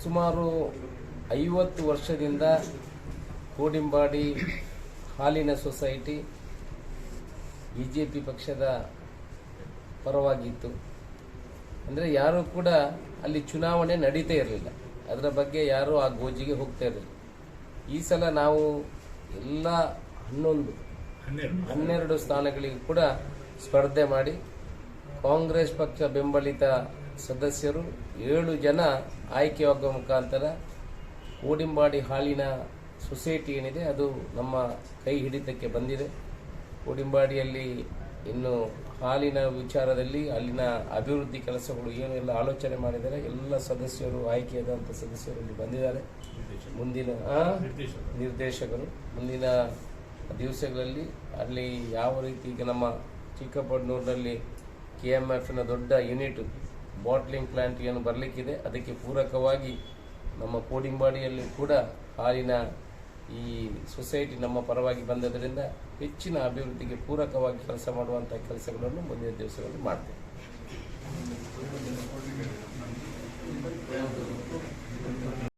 ಸುಮಾರು 50 ವರ್ಷದಿಂದ ಕೋಡಿಂಬಾಡಿ ಹಾಲಿನ ಸೊಸೈಟಿ ಬಿಜೆಪಿ ಪಕ್ಷದ ಪರವಾಗಿತ್ತು. ಅಂದರೆ ಯಾರೂ ಕೂಡ ಅಲ್ಲಿ ಚುನಾವಣೆ ನಡೀತಾ ಇರಲಿಲ್ಲ, ಅದರ ಬಗ್ಗೆ ಯಾರೂ ಆ ಗೋಜಿಗೆ ಹೋಗ್ತಾ ಇರಲಿಲ್ಲ. ಈ ಸಲ ನಾವು ಎಲ್ಲ 12 ಸ್ಥಾನಗಳಿಗೆ ಕೂಡ ಸ್ಪರ್ಧೆ ಮಾಡಿ ಕಾಂಗ್ರೆಸ್ ಪಕ್ಷ ಬೆಂಬಲಿತ ಸದಸ್ಯರು 7 ಜನ ಆಯ್ಕೆಯಾಗುವ ಮುಖಾಂತರ ಕೋಡಿಂಬಾಡಿ ಹಾಲಿನ ಸೊಸೈಟಿ ಏನಿದೆ ಅದು ನಮ್ಮ ಕೈ ಹಿಡಿತಕ್ಕೆ ಬಂದಿದೆ. ಕೋಡಿಂಬಾಡಿಯಲ್ಲಿ ಇನ್ನು ಹಾಲಿನ ವಿಚಾರದಲ್ಲಿ ಅಲ್ಲಿನ ಅಭಿವೃದ್ಧಿ ಕೆಲಸಗಳು ಏನೆಲ್ಲ ಆಲೋಚನೆ ಮಾಡಿದ್ದಾರೆ, ಎಲ್ಲ ಸದಸ್ಯರು ಆಯ್ಕೆಯಾದಂಥ ಸದಸ್ಯರು ಇಲ್ಲಿ ಬಂದಿದ್ದಾರೆ. ಮುಂದಿನ ನಿರ್ದೇಶಕರು ಮುಂದಿನ ದಿವಸಗಳಲ್ಲಿ ಅಲ್ಲಿ ಯಾವ ರೀತಿ ಈಗ ನಮ್ಮ ಚಿಕ್ಕಪಡ್ನೂರಿನಲ್ಲಿ KMFನ ದೊಡ್ಡ ಯೂನಿಟ್ ಬಾಟ್ಲಿಂಗ್ ಪ್ಲಾಂಟ್ ಏನು ಬರಲಿಕ್ಕಿದೆ, ಅದಕ್ಕೆ ಪೂರಕವಾಗಿ ನಮ್ಮ ಕೋಡಿಂಬಾಡಿಯಲ್ಲಿ ಕೂಡ ಹಾಲಿನ ಈ ಸೊಸೈಟಿ ನಮ್ಮ ಪರವಾಗಿ ಬಂದದರಿಂದ ಹೆಚ್ಚಿನ ಅಭಿವೃದ್ಧಿಗೆ ಪೂರಕವಾಗಿ ಕೆಲಸ ಮಾಡುವಂಥ ಕೆಲಸಗಳನ್ನು ಮುಂದಿನ ದಿವಸಗಳಲ್ಲಿ ಮಾಡ್ತೇವೆ.